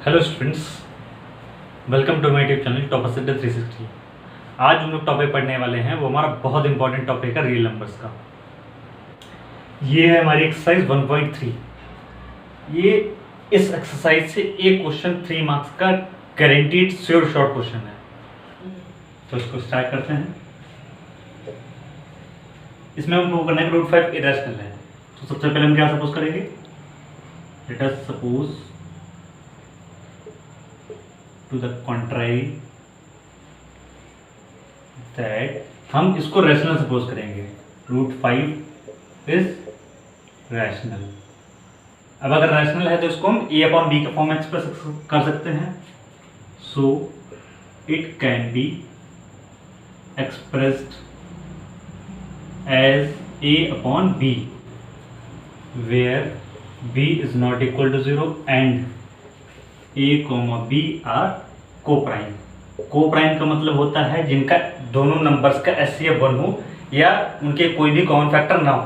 Hello students, welcome to my YouTube channel Topper Centre 360। आज हम लोग टॉपिक पढ़ने वाले हैं, वो हमारा बहुत इंपॉर्टेंट टॉपिक है रियल नंबर्स का। ये है हमारी एक्सरसाइज 1.3। ये इस एक्सरसाइज से एक क्वेश्चन 3 मार्क्स का गारंटीड श्योर शॉर्ट क्वेश्चन है। तो इसको स्टार्ट करते हैं। इसमें हम प्रूव करना है कि √5 इरेशनल है। तो सबसे पहले हम क्या सपोज करेंगे, late us suppose to the contrary that हम इसको रैशनल सपोज करेंगे। √5 इज रैशनल। अब अगर रैशनल है तो इसको हम a/b के फॉर्म में एक्सप्रेस कर सकते हैं। So it can be expressed as a/b where b is not equal to 0 and a, b are coprime. Coprime का मतलब होता है जिनका दोनों नंबर्स का HCF 1 हो या उनके कोई भी कॉमन फैक्टर ना हो।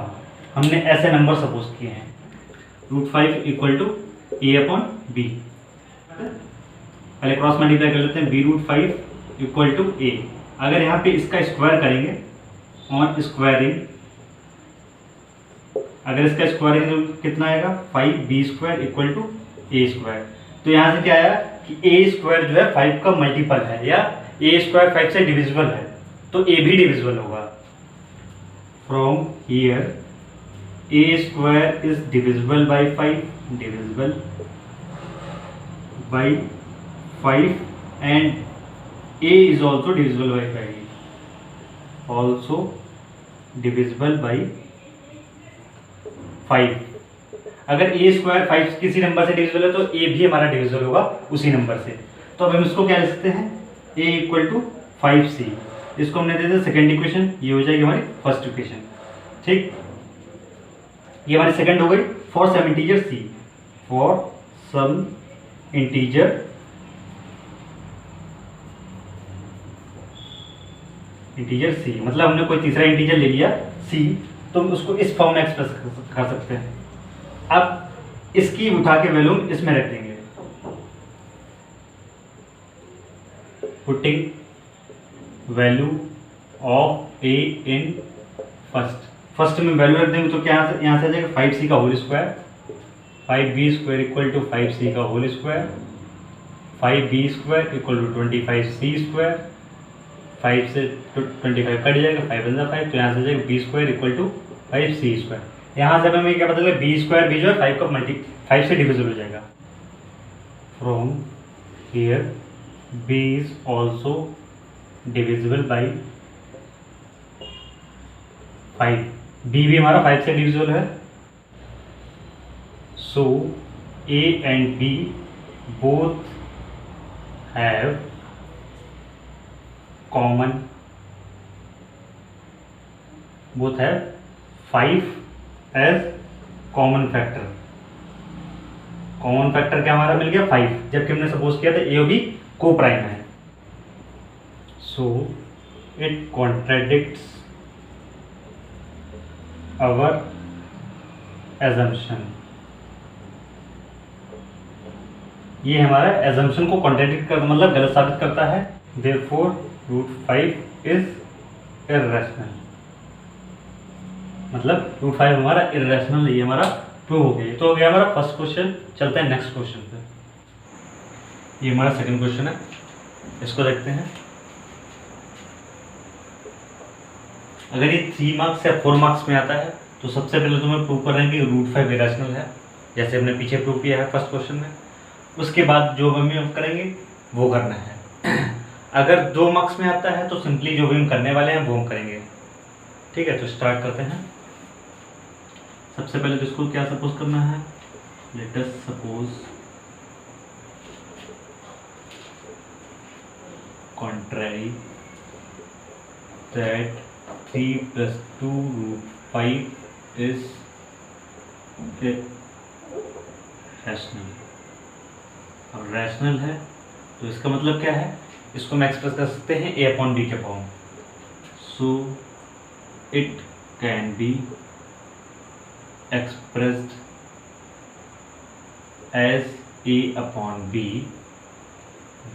हमने ऐसे नंबर सपोज किए हैं। √5 इक्वल टू a/b। पहले क्रॉस मल्टीप्लाई कर लेते हैं। b√5 equal to a। अगर यहाँ पे इसका स्क्वायर करेंगे ऑन स्क्वायरिंग, अगर इसका स्क्वायरिंग तो कितना आएगा 5b² इक्वल टू a²। तो यहाँ से क्या आया कि a² जो है 5 का मल्टीपल है या a² 5 से डिविजिबल है, तो a भी डिविजिबल होगा। From here a² is divisible by 5, divisible by 5 and a is also divisible by 5, also divisible by 5। अगर a² 5 किसी नंबर से डिविजिबल है तो a भी हमारा डिविजिबल होगा उसी नंबर से। तो अब हम इसको क्या लिख सकते हैं, a इक्वल टू 5c। इसको हमने दे दिया सेकेंड इक्वेशन, ये हो जाएगी हमारी फर्स्ट इक्वेशन। ठीक, ये हमारी सेकेंड हो गई। For some integer c, for some integer c, मतलब हमने कोई तीसरा इंटीजर ले लिया c, तो हम उसको इस फॉर्म में एक्सप्रेस कर सकते हैं। अब इसकी उठा के वैल्यू इसमें रख देंगे। Putting value of a in first में वैल्यू रख देंगे तो क्या यहाँ से आ जाएगा 5c का whole square, 5b² equal to 5c का whole square, 5b² equal to 25c²। 5 से 25 कट जाएगा, 5 बन जाएगा 5, तो यहाँ से आ जाएगा b² इक्वल टू 5c²। यहाँ से हमें क्या पता चलेगा, b² भी जो है 5 से डिविजिबल हो जाएगा। From here b is also divisible by 5, b भी हमारा 5 से डिविजिबल है। So a and b both have common, both have 5 as common factor. Common factor क्या हमारा मिल गया 5, जबकि हमने सपोज किया था ए और बी को प्राइम है। So it contradicts our assumption. ये हमारा एजम्पशन को कॉन्ट्राडिक्ट कर मतलब गलत साबित करता है। देयरफॉर √5 इज इर्रेशनल, मतलब √5 हमारा इर्रेशनल नहीं, हमारा प्रूव हो गया। तो हो गया हमारा फर्स्ट क्वेश्चन। चलते हैं नेक्स्ट क्वेश्चन पे। ये हमारा सेकंड क्वेश्चन है, इसको देखते हैं। अगर ये 3 मार्क्स या 4 मार्क्स में आता है तो सबसे पहले तो मैं प्रूव करेंगे √5 इरेशनल है, जैसे हमने पीछे प्रूव किया है फर्स्ट क्वेश्चन में। उसके बाद जो हम करेंगे वो करना है। अगर 2 मार्क्स में आता है तो सिंपली जो भी हम करने वाले हैं वो हम करेंगे। ठीक है, तो स्टार्ट करते हैं। सबसे पहले तो इसको क्या सपोज करना है, let us suppose contrary that 3 + 2√5 is rational. अब रैशनल है तो इसका मतलब क्या है, इसको हम एक्सप्रेस कर सकते हैं a/b के form. So it can B expressed as a upon b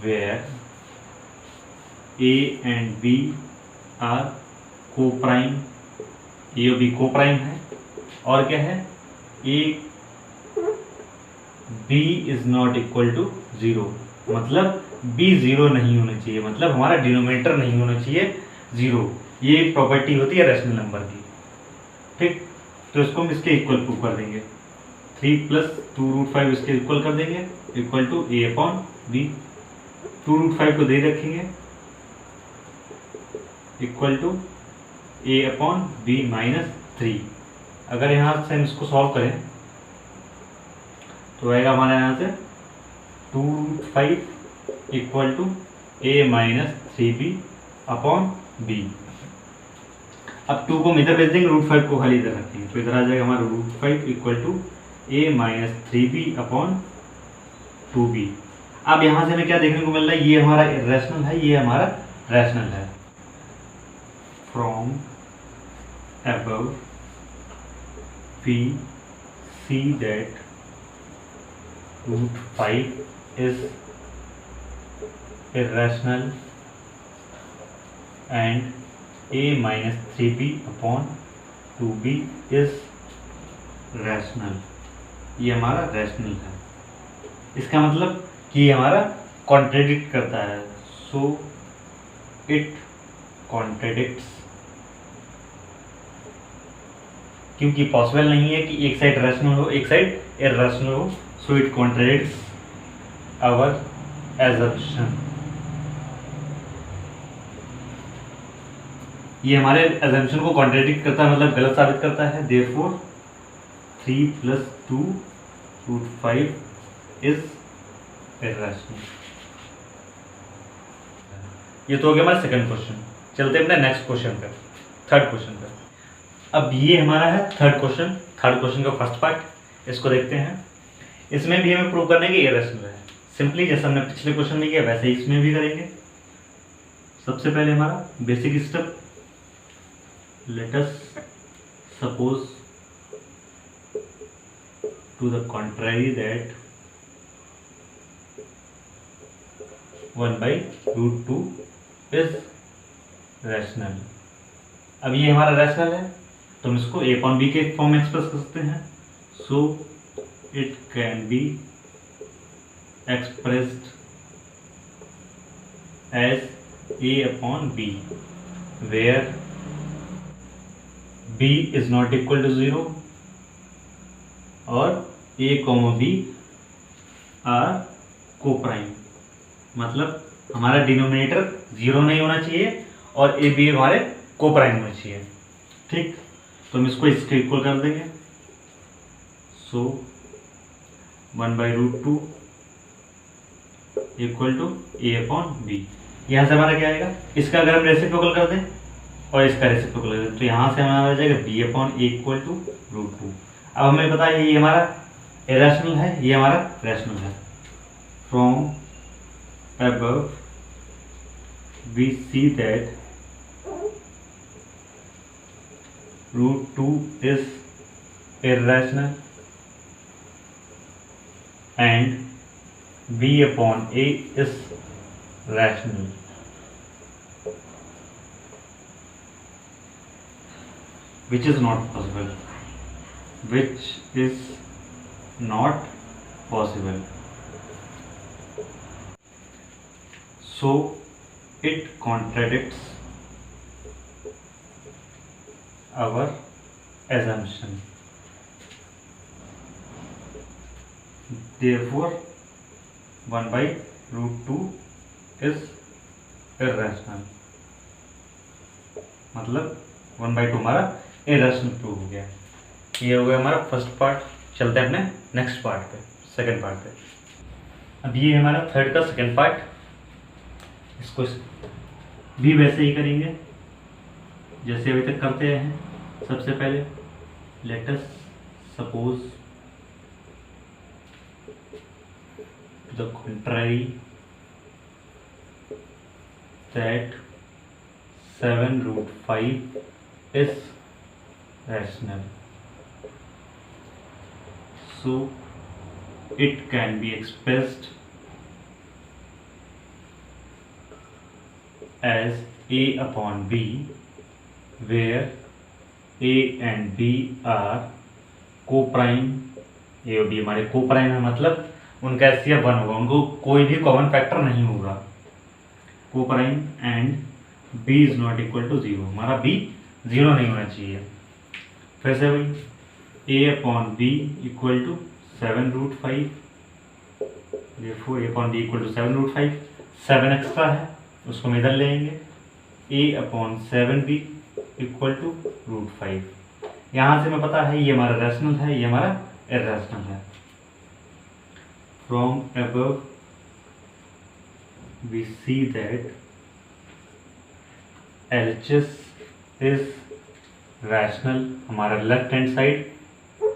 where a and b are co-prime, a और b co-prime है, और क्या है, a b is not equal to 0, मतलब b 0 नहीं होना चाहिए, मतलब हमारा डिनोमिनेटर नहीं होना चाहिए 0। ये एक प्रॉपर्टी होती है रैशनल नंबर की, ठीक। तो इसको हम इसके इक्वल प्रूव कर देंगे, 3 + 2√5 इसके इक्वल कर देंगे, equal to a upon b। 2√5 को दे रखेंगे, equal to a upon b - 3। अगर यहाँ से हम इसको सॉल्व करें तो आएगा हमारे यहाँ से 2√5 equal to a - 3b upon b। अब 2 को हम इधर भेज देंगे, √5 को खाली इधर रखेंगे, तो इधर आ जाएगा हमारा √5 equal to a - 3b upon 2b। अब यहाँ से हमें क्या देखने को मिल रहा है, ये हमारा इर्रेशनल है, ये हमारा रैशनल है। From above we see that √5 is irrational and a - 3b upon 2b is rational। ये हमारा रैशनल है, इसका मतलब कि ये हमारा कॉन्ट्रेडिक्ट करता है, सो इट कॉन्ट्रेडिक्ट्स, क्योंकि पॉसिबल नहीं है कि एक साइड रैशनल हो एक साइड इर्रेशनल हो, सो इट कॉन्ट्रेडिक्ट्स आवर एजम्पशन। ये हमारे एजम्पशन को कॉन्ट्रेडिक्ट करता है, मतलब गलत साबित करता है। Therefore 3 + 2√5 is irrational. ये तो हो गया हमारा सेकंड क्वेश्चन। चलते हैं अपने नेक्स्ट क्वेश्चन पे, थर्ड क्वेश्चन पे। अब ये हमारा है थर्ड क्वेश्चन का फर्स्ट पार्ट, इसको देखते हैं। इसमें भी हमें प्रूव करना है कि इर्रेशनल है, सिंपली जैसे हमने पिछले क्वेश्चन में किया वैसे ही इसमें भी करेंगे। सबसे पहले हमारा basic step, let us suppose to the contrary that 1/√2 is rational. अब ये हमारा रैशनल है, तो हम इसको a अपॉन b के फॉर्म में एक्सप्रेस कर सकते हैं। So it can be expressed as a upon b where b is not equal to 0 और a, b आर को-प्राइम, मतलब हमारा डिनोमिनेटर 0 नहीं होना चाहिए और a b हमारे को-प्राइम होना चाहिए, ठीक। तो हम इसको इसके इक्वल कर देंगे। So 1/√2 equal to a upon b। यहाँ से हमारा क्या आएगा, इसका अगर हम रेसिप्रोकल कर दें और इसका रेसिप्रोकल कर दें तो यहाँ से हमारा आ जाएगा b upon a equal to √2। अब हमें पता है ये हमारा इर्रेशनल है, ये हमारा रैशनल है। From above we see that √2 is irrational and b upon a is rational, which is not possible, which is not possible. So it contradicts our assumption. Therefore 1/√2 is irrational, मतलब 1/2 हमारा irrational prove हो गया। ये हो गया हमारा first part. चलते हैं अपने नेक्स्ट पार्ट पे, सेकंड पार्ट पे। अब ये हमारा थर्ड का सेकंड पार्ट, इसको भी वैसे ही करेंगे जैसे अभी तक करते हैं। सबसे पहले late us suppose the contrary that 7√5 is rational. So it can be expressed as a upon b where a and b are co-prime। ए और बी हमारे co-prime है, मतलब उनका HCF 1 होगा, उनको कोई भी कॉमन फैक्टर नहीं होगा। co-prime and b is not equal to 0, हमारा b 0 नहीं होना चाहिए। फिर से वही a upon b equal to 7√5, therefore a upon b equal to 7√5, 7 extra है उसको हम इधर लेंगे, a upon 7b equal to √5। यहाँ से हमें पता है ये हमारा रैशनल है, ये हमारा इर्रेशनल है। From above we see that LHS is rational, हमारा लेफ्ट हैंड साइड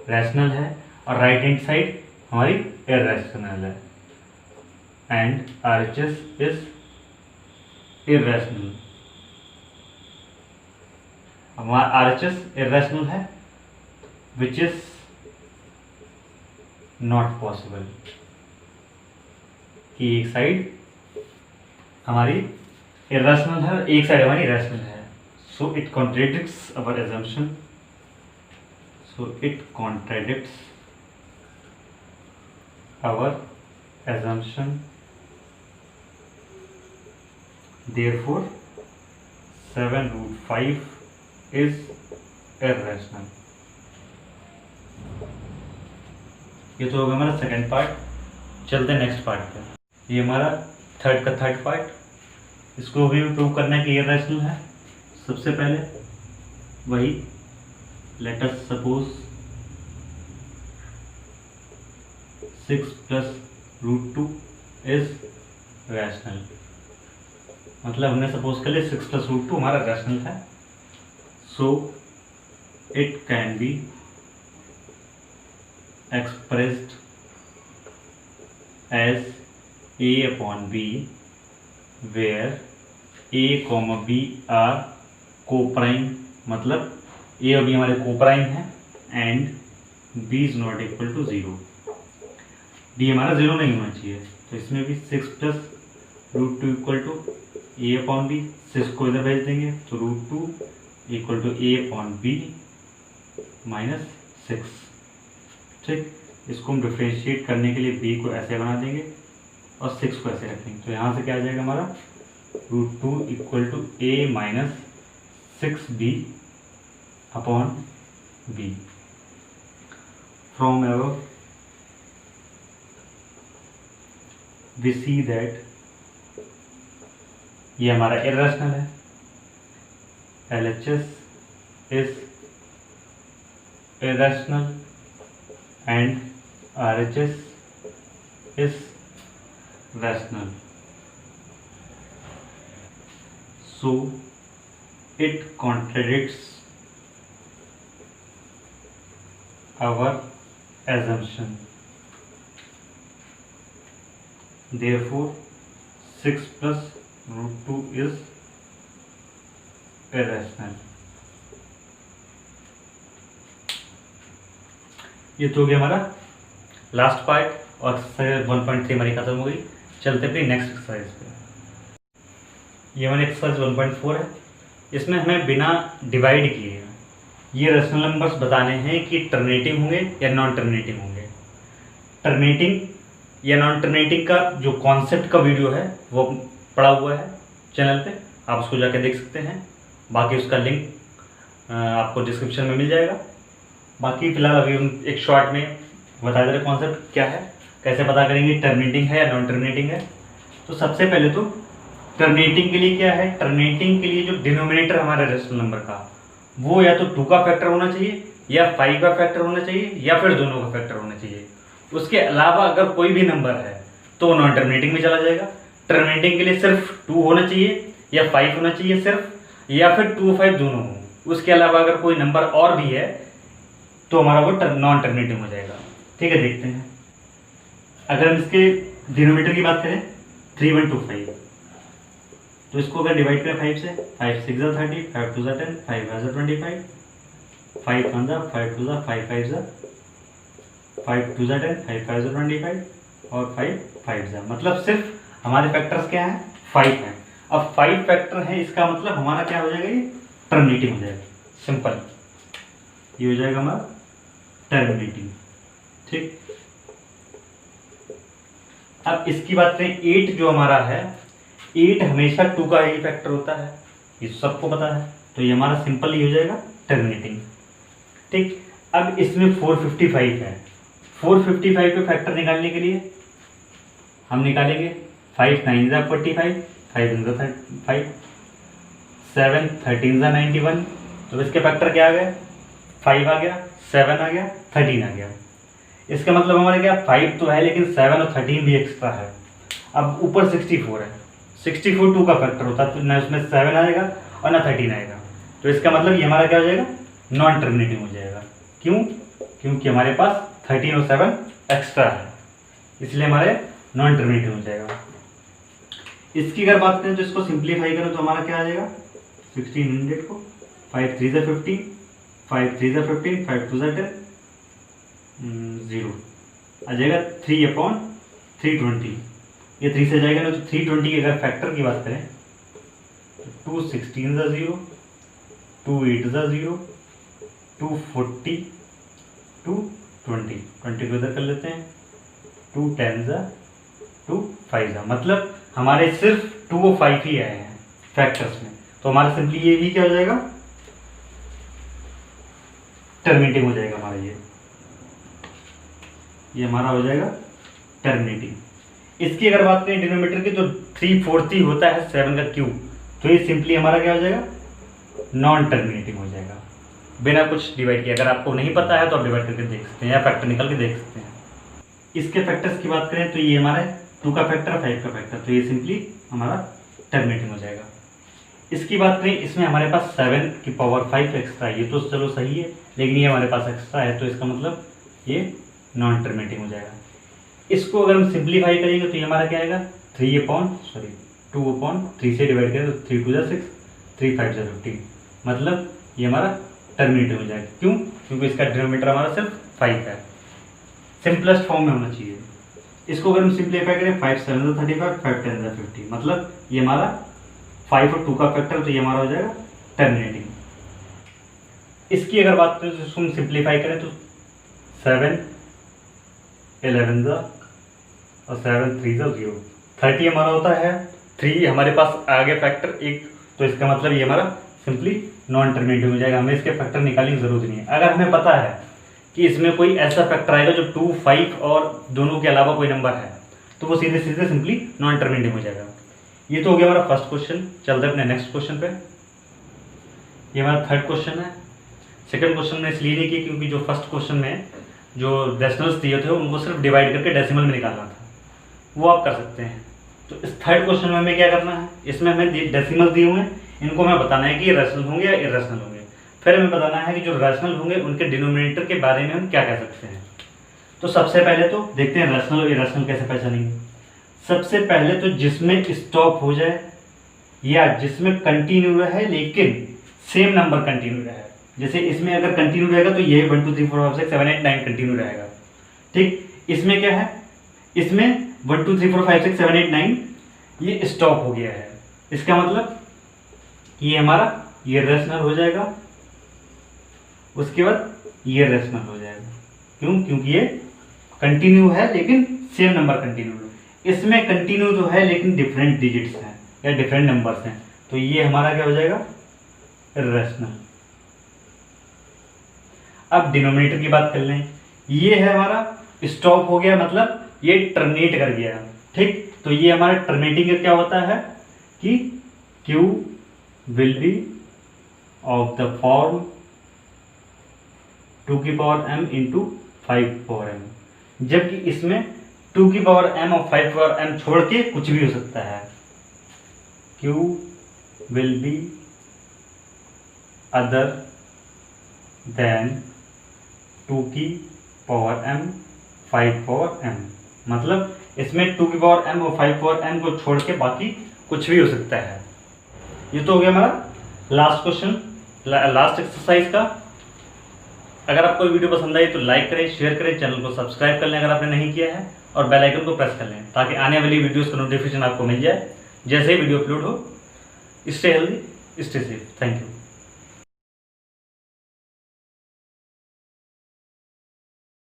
रैशनल है और राइट हैंड साइड हमारी इर्रेशनल है, एंड RHS इज इर्रेशनल। हमारा RHS इर्रेशनल है, विच इज नॉट पॉसिबल कि एक साइड हमारी इर्रेशनल है, एक साइड हमारी रैशनल है। So it contradicts our assumption, so it contradicts our assumption, therefore 7√5 is irrational। ये तो होगा हमारा सेकेंड पार्ट। चलते हैं नेक्स्ट पार्ट पे। ये हमारा थर्ड पार्ट, इसको भी प्रूव करना है कि इर्रेशनल है। सबसे पहले वही late us suppose 6 + √2 is rational, मतलब हमने सपोज कर लिया 6 + √2 हमारा रैशनल है। So it can B expressed as a upon b where a, b are co-prime, मतलब a और b हमारे co-prime हैं and b is not equal to 0, b हमारा 0 नहीं होना चाहिए। तो इसमें भी 6 + √2 equal to a upon b, 6 को इधर भेज देंगे तो √2 equal to a upon b -6। ठीक, इसको हम डिफ्रेंशिएट करने के लिए b को ऐसे बना देंगे और 6 को ऐसे रखेंगे, तो यहाँ से क्या आ जाएगा हमारा √2 equal to a - 6b upon b। From above we see that ये हमारा इर्रेशनल है, LHS is irrational and RHS is rational, so it contradicts our assumption, therefore 6 + √2 is irrational। ये तो हो गया हमारा लास्ट पार्ट और एक्सरसाइज 1.3 हमारी खत्म हो गई। चलते अपनी नेक्स्ट एक्सरसाइज पे। ये हमारी एक्सरसाइज 1.4 है। इसमें हमें बिना डिवाइड किए ये रेशनल नंबर्स बताने हैं कि टर्मिनेटिंग होंगे या नॉन टर्मिनेटिंग होंगे। टर्मिनेटिंग या नॉन टर्मिनेटिंग का जो कॉन्सेप्ट का वीडियो है वो पड़ा हुआ है चैनल पे, आप उसको जाके देख सकते हैं। बाकी उसका लिंक आपको डिस्क्रिप्शन में मिल जाएगा। बाकी फिलहाल अभी हम एक शॉर्ट में बता दे रहे कॉन्सेप्ट क्या है, कैसे पता करेंगे टर्मिनेटिंग है या नॉन टर्मिनेटिंग है। तो सबसे पहले तो टर्मिनेटिंग के लिए क्या है, टर्मिनेटिंग के लिए जो डिनोमिनेटर हमारा रेशनल नंबर का वो या तो 2 का फैक्टर होना चाहिए या 5 का फैक्टर होना चाहिए या फिर दोनों का फैक्टर होना चाहिए। उसके अलावा अगर कोई भी नंबर है तो वो नॉन टर्मिनेटिंग में चला जाएगा। टर्मिनेटिंग के लिए सिर्फ 2 होना चाहिए या 5 होना चाहिए सिर्फ, या फिर 2 5 दोनों हो। उसके अलावा अगर कोई नंबर और भी है तो हमारा वो नॉन टर्मिनेटिंग हो जाएगा। ठीक है, देखते हैं। अगर हम इसके डिनोमिनेटर की बात करें 3 1 2 5, तो इसको अगर डिवाइड करें 5 से, 5 6 30, 5 2 10, 5 25, 5 1 5 2 5 5 5 5 2 10, 5 5 25 और 5 5 मतलब सिर्फ हमारे फैक्टर्स क्या हैं, 5 हैं। अब 5 फैक्टर हैं, इसका मतलब हमारा क्या हो जाएगा, ये टर्मिनेटिंग हो जाएगा। सिंपल, ये हो जाएगा हमारा टर्मिनेटिंग। ठीक, अब इसकी बात करें, 8 जो हमारा है, 8 हमेशा 2 का ही फैक्टर होता है, ये सबको पता है। तो ये हमारा सिंपल ही हो जाएगा टर्मिनेटिंग। ठीक, अब इसमें 455 है। 455 पे फैक्टर निकालने के लिए हम निकालेंगे 5 9 जा 45, 5 1 जा 5, 7 13 जा 91। तो इसके फैक्टर क्या आ गए, 5 आ गया, 7 आ गया, 13 आ गया। इसका मतलब हमारे क्या, 5 तो है लेकिन 7 और 13 भी एक्स्ट्रा है। अब ऊपर 64 है, 64 2 का फैक्टर होता है, तो ना उसमें 7 आएगा और ना 13 आएगा। तो इसका मतलब ये हमारा क्या हो जाएगा, नॉन टर्मिनेटिंग हो जाएगा। क्यों, क्योंकि हमारे पास 13 और 7 एक्स्ट्रा है, इसलिए हमारे नॉन टर्मिनेटिंग हो जाएगा। इसकी अगर बात करें तो इसको सिंप्लीफाई करें तो हमारा क्या आ जाएगा, 1600 को 5 3 जा 15, 5 3 जा 15, 5 2 जा 10, 0 आ जाएगा 3/320। ये 3 से जाएगा ना, तो 320 के अगर फैक्टर की बात करें तो 2 16 जा 0, 2 8 जा 0, 2 40, 2 20, 20 को इधर कर लेते हैं, 2 10 जा 2 5 जा, मतलब हमारे सिर्फ 2 और 5 ही आए हैं फैक्टर्स में। तो हमारा सिंपली ये भी क्या हो जाएगा, टर्मिनेटिंग हो जाएगा हमारा। ये हमारा हो जाएगा टर्मिनेटिंग। इसकी अगर बात करें डिनोमिनेटर की, तो 340 होता है 7 का क्यूब, तो ये सिंपली हमारा क्या हो जाएगा, नॉन टर्मिनेटिंग हो जाएगा, बिना कुछ डिवाइड किए। अगर आपको नहीं पता है तो आप डिवाइड करके देख सकते हैं या फैक्टर निकाल के देख सकते हैं। इसके फैक्टर्स की बात करें तो ये हमारे 2 का फैक्टर, 5 का फैक्टर, तो ये सिंपली हमारा टर्मिनेटिंग हो जाएगा। इसकी बात करें, इसमें हमारे पास 7 की पावर 5 एक्स्ट्रा है, ये तो चलो सही है, लेकिन ये हमारे पास एक्स्ट्रा है, तो इसका मतलब ये नॉन टर्मिनेटिंग हो जाएगा। इसको अगर हम सिंप्लीफाई करेंगे तो ये हमारा क्या आएगा, 2/3 से डिवाइड करें तो 3 2 जा 6, 3 5 जा 15, मतलब ये हमारा टर्मिनेटिंग हो जाएगा। क्यों, क्योंकि इसका डिनोमिनेटर हमारा सिर्फ 5 है, सिंपलेस्ट फॉर्म में होना चाहिए। इसको अगर हम सिंप्लीफाई करें 5 7 जा 35, 5 10 जा 50, मतलब ये हमारा 5 और 2 का फैक्टर, तो ये हमारा हो जाएगा टर्मिनेटिंग। इसकी अगर बात करें तो इसको हम सिंप्लीफाई करें तो 7 11 जा और 7 3 जा 0, 30 हमारा होता है, 3 हमारे पास आगे फैक्टर 1, तो इसका मतलब ये हमारा सिंपली नॉन टर्मिनेटिव हो जाएगा। हमें इसके फैक्टर निकालने की जरूरत नहीं है। अगर हमें पता है कि इसमें कोई ऐसा फैक्टर आएगा जो 2 5 और दोनों के अलावा कोई नंबर है, तो वो सीधे सीधे सिंपली नॉन टर्मिनेटिव हो जाएगा। ये तो हो गया हमारा फर्स्ट क्वेश्चन। चलते हैं अपने नेक्स्ट क्वेश्चन पे। ये हमारा थर्ड क्वेश्चन है। सेकंड क्वेश्चन में इसलिए नहीं किया क्योंकि जो फर्स्ट क्वेश्चन में जो डेसिमल्स दिए थे उनको सिर्फ डिवाइड करके डेसिमल में निकालना था, वो आप कर सकते हैं। तो इस थर्ड क्वेश्चन में हमें क्या करना है, इसमें हमें डेसिमल्स दिए हुए हैं, इनको हमें बताना है कि ये रैशनल होंगे या इरेशनल होंगे। फिर हमें बताना है कि जो रैशनल होंगे उनके डिनोमिनेटर के बारे में हम क्या कह सकते हैं। तो सबसे पहले तो देखते हैं रैशनल और इरेशनल कैसे पहचानेंगे। सबसे पहले तो जिसमें स्टॉप हो जाए या जिसमें कंटिन्यू रहे लेकिन सेम नंबर कंटिन्यू रहे, जैसे इसमें अगर कंटिन्यू रहेगा तो ये 1 2 3 4 5 6 7 8 9 कंटिन्यू रहेगा। ठीक, इसमें क्या है, इसमें 1 2 3 4 5 6 7 8 9 ये स्टॉप हो गया है, इसका मतलब ये हमारा ये रेशनल हो जाएगा, उसके बाद ये रेशनल हो जाएगा। क्यों, क्योंकि ये कंटिन्यू है लेकिन सेम नंबर कंटिन्यू है। इसमें कंटिन्यू तो है लेकिन डिफरेंट डिजिट्स हैं या डिफरेंट नंबर्स हैं, तो ये हमारा क्या हो जाएगा, इरेशनल। अब डिनोमिनेटर की बात कर लें, ये है हमारा स्टॉप हो गया, मतलब ये टर्मिनेट कर गया। ठीक, तो ये हमारा टर्मिनेटिंग क्या होता है कि Q will be of the form 2 की power m into 5 power m, जबकि इसमें 2 की पावर m और 5 पावर m छोड़ के कुछ भी हो सकता है। Q will be other than 2 की पावर m 5 पावर m, मतलब इसमें 2 की पावर m और 5 पावर m को छोड़ के बाकी कुछ भी हो सकता है। ये तो हो गया हमारा लास्ट क्वेश्चन, लास्ट एक्सरसाइज का। अगर आपको वीडियो पसंद आई तो लाइक करें, शेयर करें, चैनल को सब्सक्राइब कर लें अगर आपने नहीं किया है, और बेल आइकन को प्रेस कर लें ताकि आने वाली वीडियोस का नोटिफिकेशन आपको मिल जाए जैसे ही वीडियो अपलोड हो। Stay healthy, stay safe. Thank you.